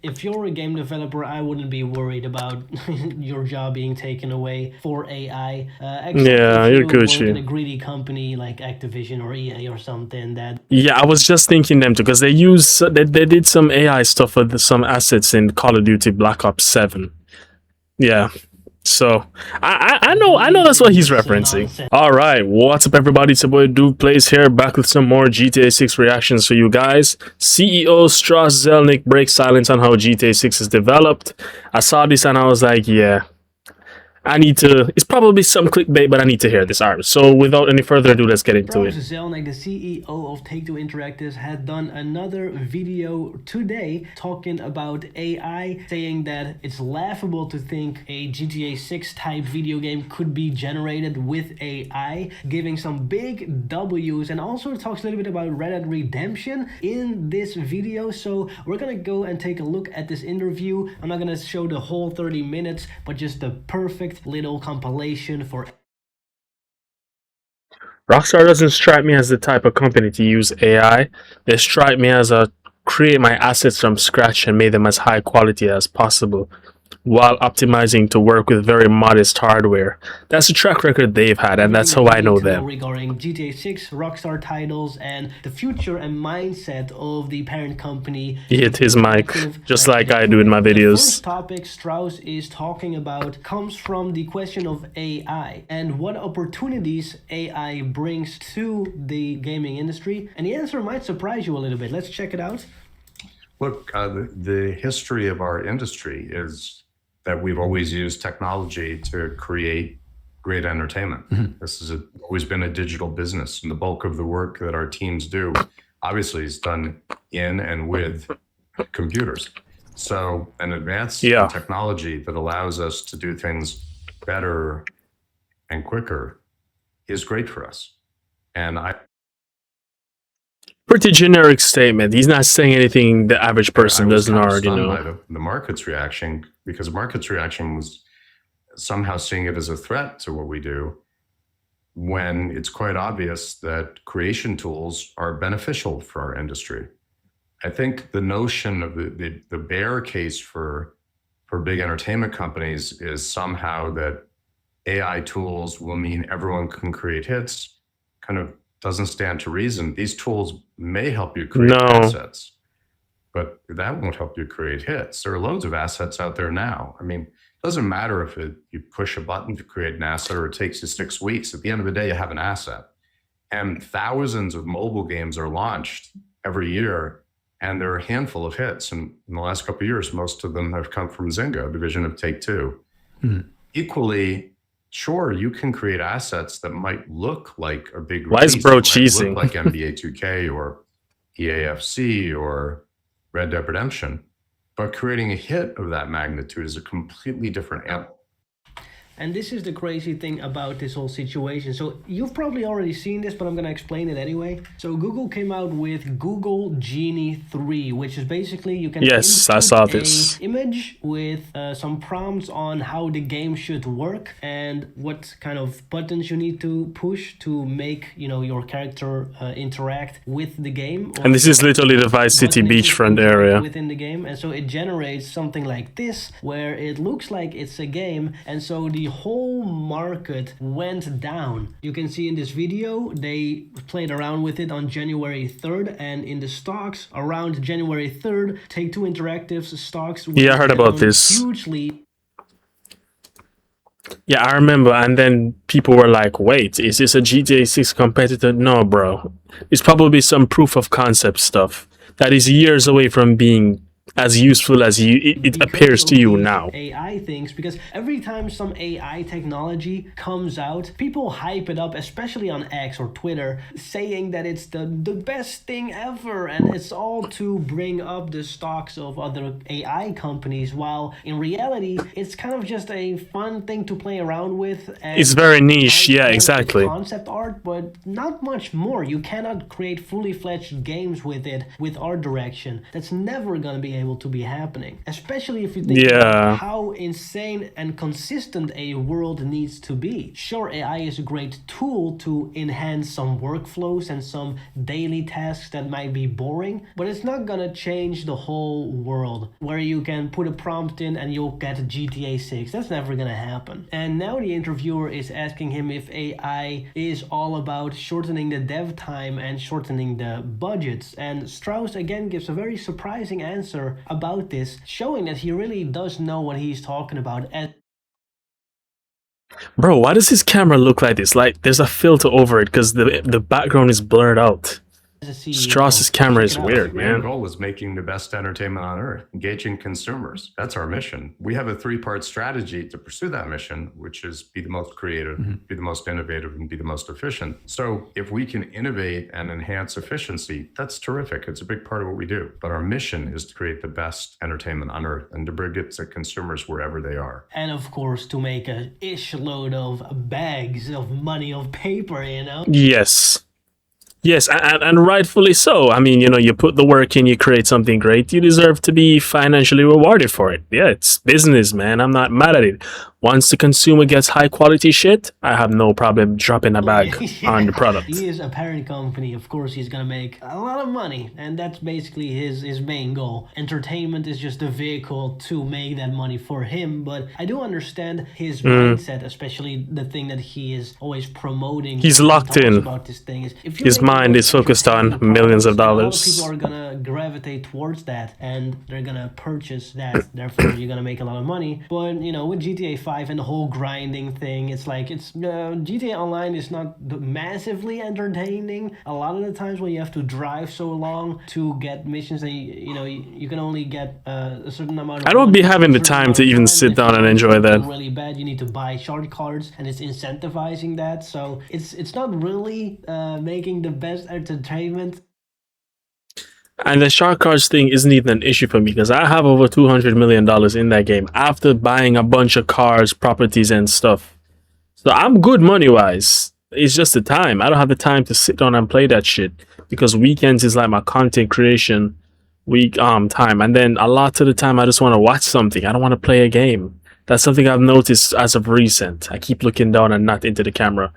If you're a game developer, I wouldn't be worried about your job being taken away for AI, except Yeah, if you're you work in Gucci. a greedy company like Activision or EA or something that. Yeah, I was just thinking them too because they did some AI stuff with some assets in Call of Duty Black Ops 7. Yeah. So I know that's what Believe he's this referencing. nonsense. All right, what's up, everybody? It's your boy Duke Plays here, back with some more GTA 6 reactions for you guys. CEO Strauss Zelnick breaks silence on how GTA 6 is developed. I saw this and I was like, yeah, I need to. It's probably some clickbait, but I need to hear this art. So without any further ado, let's get into Strauss it. Zelnick, the CEO of Take-Two Interactive, had done another video today talking about AI, saying that it's laughable to think a GTA 6 type video game could be generated with AI, giving some big W's, and also talks a little bit about Red Dead Redemption in this video. So we're gonna go and take a look at this interview. I'm not gonna show the whole 30 minutes, but just the perfect little compilation for. Rockstar doesn't strike me as the type of company to use AI. They strike me as a create my assets from scratch and make them as high quality as possible, while optimizing to work with very modest hardware. That's a track record they've had, and that's Everything that how you I need know to know them. regarding GTA 6, Rockstar titles, and the future and mindset of the parent company. He hit his mic, just like I do in my The videos. first topic Strauss is talking about comes from the question of AI and what opportunities AI brings to the gaming industry. And the answer might surprise you a little bit. Let's check it out. Look, the history of our industry is that we've always used technology to create great entertainment. This has always been a digital business, and the bulk of the work that our teams do, obviously, is done in and with computers. So, an advanced technology that allows us to do things better and quicker is great for us. And Pretty generic statement. He's not saying anything the average person doesn't already know. By the market's reaction, because the market's reaction was somehow seeing it as a threat to what we do, when it's quite obvious that creation tools are beneficial for our industry. I think the notion of the bear case for big entertainment companies is somehow that AI tools will mean everyone can create hits kind of doesn't stand to reason. These tools may help you create assets, but that won't help you create hits. There are loads of assets out there now. I mean, it doesn't matter if you push a button to create an asset or it takes you 6 weeks. At the end of the day, you have an asset. And thousands of mobile games are launched every year, and there are a handful of hits. And in the last couple of years, most of them have come from Zynga, a division of Take-Two. Equally, sure, you can create assets that might look like a big release. Why is bro cheesing? Look like NBA 2K or EAFC or Red Dead Redemption, but creating a hit of that magnitude is a completely different animal. And this is the crazy thing about this whole situation. So you've probably already seen this, but I'm going to explain it anyway. So Google came out with Google Genie 3, which is basically you can I saw this image with some prompts on how the game should work and what kind of buttons you need to push to make, you know, your character interact with the game. And this is literally the Vice City beachfront area within the game, and so it generates something like this where it looks like it's a game, and so the whole market went down. You can see in this video they played around with it on January 3rd, and in the stocks around January 3rd, Take-Two Interactive's stocks went I heard about this hugely. Yeah, I remember, and then people were like, wait, is this a GTA 6 competitor? No, bro. It's probably some proof of concept stuff that is years away from being as useful as it appears to you now. AI things, because every time some AI technology comes out, people hype it up, especially on X or Twitter, saying that it's the best thing ever, and it's all to bring up the stocks of other AI companies, while in reality, it's kind of just a fun thing to play around with. And it's very niche, yeah, exactly. Concept art, but not much more. You cannot create fully fledged games with it with art direction. That's never gonna be able to be happening. Especially if you think about how insane and consistent a world needs to be. Sure, AI is a great tool to enhance some workflows and some daily tasks that might be boring, but it's not gonna change the whole world where you can put a prompt in and you'll get GTA 6. That's never gonna happen. And now the interviewer is asking him if AI is all about shortening the dev time and shortening the budgets. And Strauss again gives a very surprising answer about this, showing that he really does know what he's talking about. And bro, why does his camera look like this? Like there's a filter over it because the background is blurred out. Strauss's camera is weird, man. Our goal is making the best entertainment on earth, engaging consumers. That's our mission. We have a 3-part strategy to pursue that mission, which is be the most creative, be the most innovative, and be the most efficient. So if we can innovate and enhance efficiency, that's terrific. It's a big part of what we do. But our mission is to create the best entertainment on earth and to bring it to consumers wherever they are. And of course, to make a load of bags of money, of paper, you know? Yes. Yes, and rightfully so. I mean, you know, you put the work in, you create something great, you deserve to be financially rewarded for it. Yeah, it's business, man. I'm not mad at it. Once the consumer gets high quality shit, I have no problem dropping a bag on the product. He is a parent company. Of course, he's going to make a lot of money. And that's basically his main goal. Entertainment is just a vehicle to make that money for him. But I do understand his mindset, especially the thing that he is always promoting. He's locked in. About this thing is if his mind is focused on millions of dollars. A lot of people are going to gravitate towards that. And they're going to purchase that. Therefore, you're going to make a lot of money. But, you know, with GTA 5, and the whole grinding thing, it's like GTA Online is not massively entertaining. A lot of the times when you have to drive so long to get missions, and you can only get a certain amount of I don't be having the time to even sit down and enjoy that. Really bad. You need to buy shard cards, and it's incentivizing that. So it's not really making the best entertainment. And the shark cards thing isn't even an issue for me because I have over $200 million in that game after buying a bunch of cars, properties, and stuff. So I'm good money-wise. It's just the time. I don't have the time to sit down and play that shit because weekends is like my content creation week time. And then a lot of the time I just want to watch something. I don't want to play a game. That's something I've noticed as of recent. I keep looking down and not into the camera.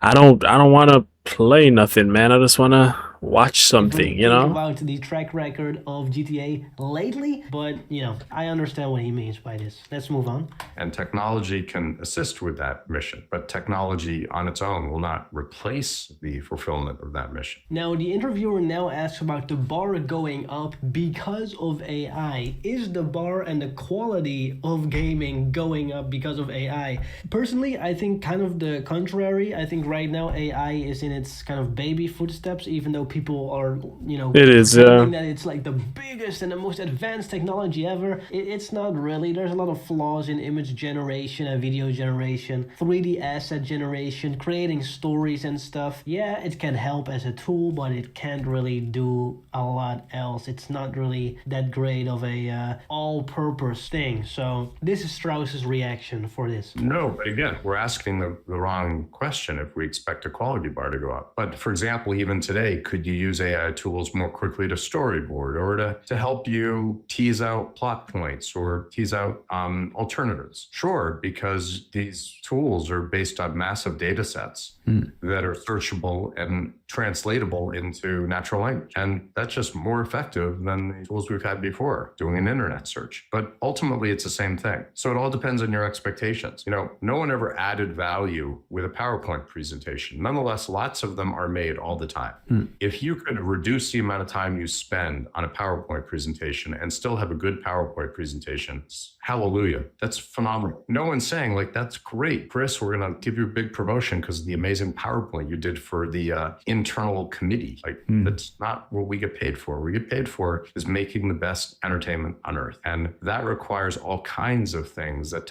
I don't want to play nothing, man. I just want to watch something, you know? About the track record of GTA lately, but, you know, I understand what he means by this. Let's move on. And technology can assist with that mission, but technology on its own will not replace the fulfillment of that mission. Now, the interviewer now asks about the bar going up because of AI. Is the bar and the quality of gaming going up because of AI? Personally, I think kind of the contrary. I think right now AI is in its kind of baby footsteps, even though people are, you know, it is that it's like the biggest and the most advanced technology ever. It's not really. There's a lot of flaws in image generation and video generation, 3D asset generation, creating stories and stuff. Yeah, it can help as a tool, but it can't really do a lot else. It's not really that great of a all-purpose thing. So this is Strauss's reaction for this. No, but again, we're asking the wrong question if we expect a quality bar to go up. But for example, even today, could you use AI tools more quickly to storyboard or to help you tease out plot points or tease out alternatives? Sure, because these tools are based on massive data sets that are searchable and translatable into natural language. And that's just more effective than the tools we've had before, doing an internet search. But ultimately, it's the same thing. So it all depends on your expectations. You know, no one ever added value with a PowerPoint presentation. Nonetheless, lots of them are made all the time. If you could reduce the amount of time you spend on a PowerPoint presentation and still have a good PowerPoint presentation, hallelujah. That's phenomenal. No one's saying like, that's great, Chris, we're going to give you a big promotion because of the amazing PowerPoint you did for the internal committee. Like that's not what we get paid for. What we get paid for is making the best entertainment on earth. And that requires all kinds of things that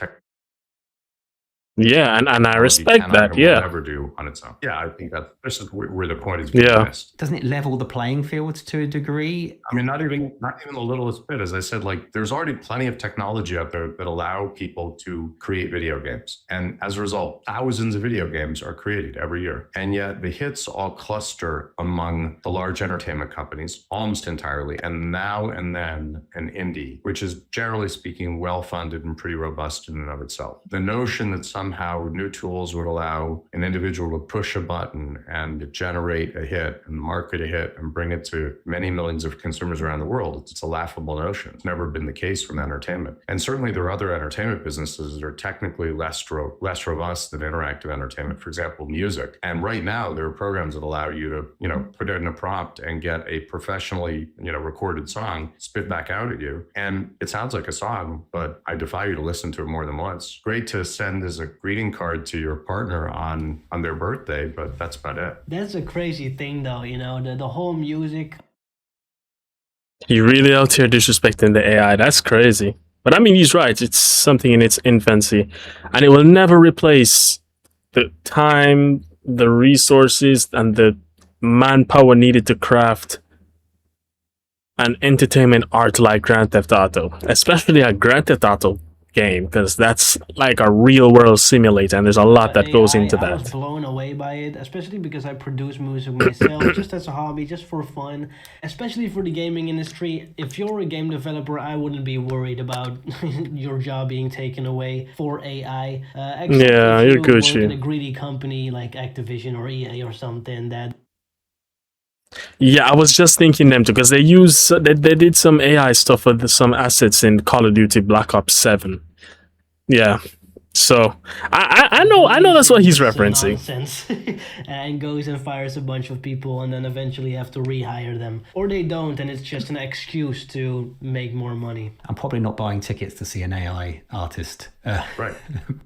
Yeah, and I technology respect cannot that. and will Yeah. never do on its own. Yeah, I think that this is where the point is Yeah. missed. Doesn't it level the playing field to a degree? I mean, not even the littlest bit. As I said, like there's already plenty of technology out there that allow people to create video games, and as a result, thousands of video games are created every year. And yet, the hits all cluster among the large entertainment companies almost entirely, and now and then an indie, which is generally speaking well funded and pretty robust in and of itself. The notion that somehow new tools would allow an individual to push a button and generate a hit and market a hit and bring it to many millions of consumers around the world, it's a laughable notion. It's never been the case from entertainment. And certainly there are other entertainment businesses that are technically less robust than interactive entertainment, for example, music. And right now there are programs that allow you to, put in a prompt and get a professionally, recorded song spit back out at you. And it sounds like a song, but I defy you to listen to it more than once. Great to send as a greeting card to your partner on their birthday, but that's about it. That's a crazy thing though, the whole music. He really out here disrespecting the AI. That's crazy. But I mean, he's right. It's something in its infancy, and it will never replace the time, the resources, and the manpower needed to craft an entertainment art like Grand Theft Auto, especially a Grand Theft Auto game, because that's like a real world simulator, and there's a lot that goes into I was that. blown away by it, especially because I produce music myself, just as a hobby, just for fun, especially for the gaming industry. If you're a game developer, I wouldn't be worried about your job being taken away for AI. Except Yeah, if you're you Gucci. work in a greedy company like Activision or EA or something that. Yeah, I was just thinking them too, because they did some AI stuff with some assets in Call of Duty Black Ops 7. Yeah, so I know that's what he's Some referencing. nonsense and goes and fires a bunch of people and then eventually have to rehire them, or they don't, and it's just an excuse to make more money. I'm probably not buying tickets to see an AI artist. Right.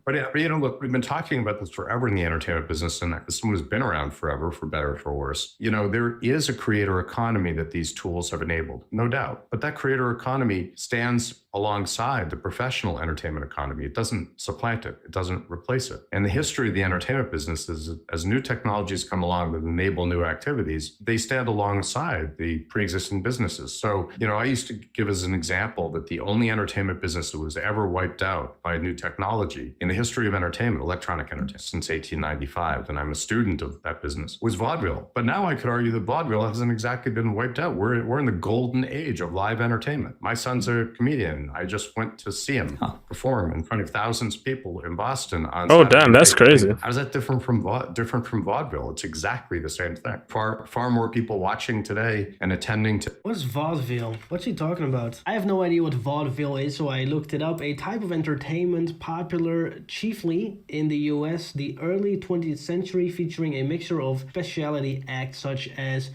But look, we've been talking about this forever in the entertainment business, and this has been around forever, for better or for worse. There is a creator economy that these tools have enabled, no doubt. But that creator economy stands alongside the professional entertainment economy. It doesn't supplant it. It doesn't replace it. And the history of the entertainment business is, as new technologies come along that enable new activities, they stand alongside the pre-existing businesses. So, I used to give as an example that the only entertainment business that was ever wiped out by new technology in the history of entertainment, electronic entertainment, since 1895, and I'm a student of that business, was vaudeville. But now I could argue that vaudeville hasn't exactly been wiped out. We're in the golden age of live entertainment. My son's a comedian. I just went to see him perform in front of thousands of people in Boston on Oh, Saturday damn, that's night. crazy. How is that different from vaudeville? It's exactly the same thing. Far more people watching today and attending to. What's vaudeville? What's he talking about? I have no idea what vaudeville is, so I looked it up. A type of entertainment popular chiefly in the US, the early 20th century, featuring a mixture of specialty acts such as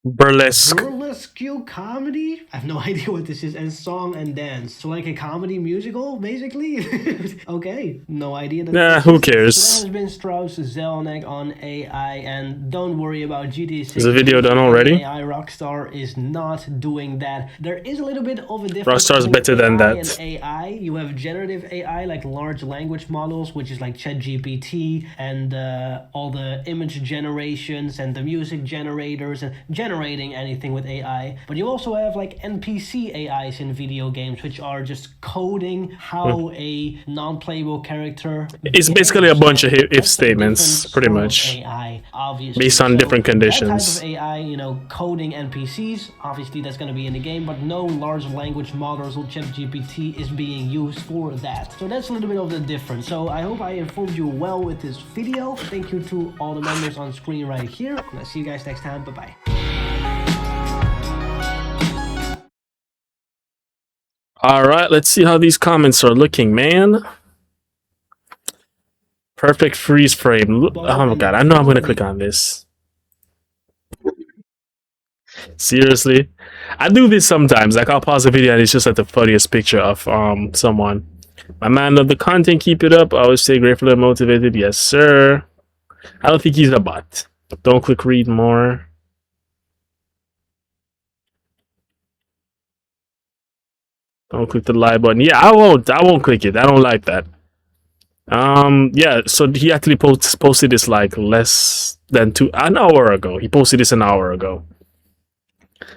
Burlesque. burlesque comedy? I have no idea what this is, and song and dance. So like a comedy musical, basically? Okay, no idea. Nah, who cares? So that has been Strauss Zelnick on AI, and don't worry about GTA 6. Is the video done already? AI Rockstar is not doing that. There is a little bit of a difference. Rockstar's between better than AI that. And AI, you have generative AI like large language models, which is like ChatGPT, and all the image generations and the music generators and generating anything with AI. But you also have like NPC AIs in video games, which are just coding how a non-playable character. It's basically a bunch of if That's a statements, different pretty sort of much, AI, obviously. based on different conditions. That type of AI, coding NPCs, obviously that's going to be in the game, but no large language models or ChatGPT is being used for that. So that's a little bit of the difference. So I hope I informed you well with this video. Thank you to all the members on screen right here, and I'll see you guys next time. Bye-bye. All right, let's see how these comments are looking, man. Perfect freeze frame. Oh my god, I know I'm gonna click on this. Seriously, I do this sometimes. Like I'll pause the video and it's just like the funniest picture of someone. My man, love the content. Keep it up. I always stay grateful and motivated. Yes, sir. I don't think he's a bot. Don't click read more. Don't click the like button. Yeah, I won't click it. I don't like that. Yeah, so he actually posted this like less than an hour ago. He posted this an hour ago.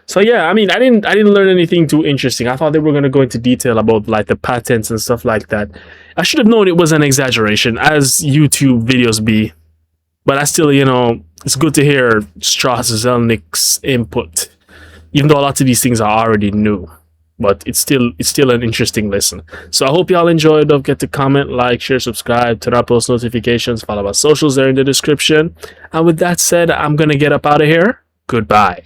So yeah, I mean, I didn't learn anything too interesting. I thought they were gonna go into detail about like the patents and stuff like that. I should have known it was an exaggeration, as YouTube videos be. But I still, you know, it's good to hear Strauss Zelnick's input, even though a lot of these things are already new. But it's still an interesting listen. So I hope y'all enjoyed. Don't forget to comment, like, share, subscribe, turn on post notifications, follow our socials there in the description. And with that said, I'm gonna get up out of here. Goodbye.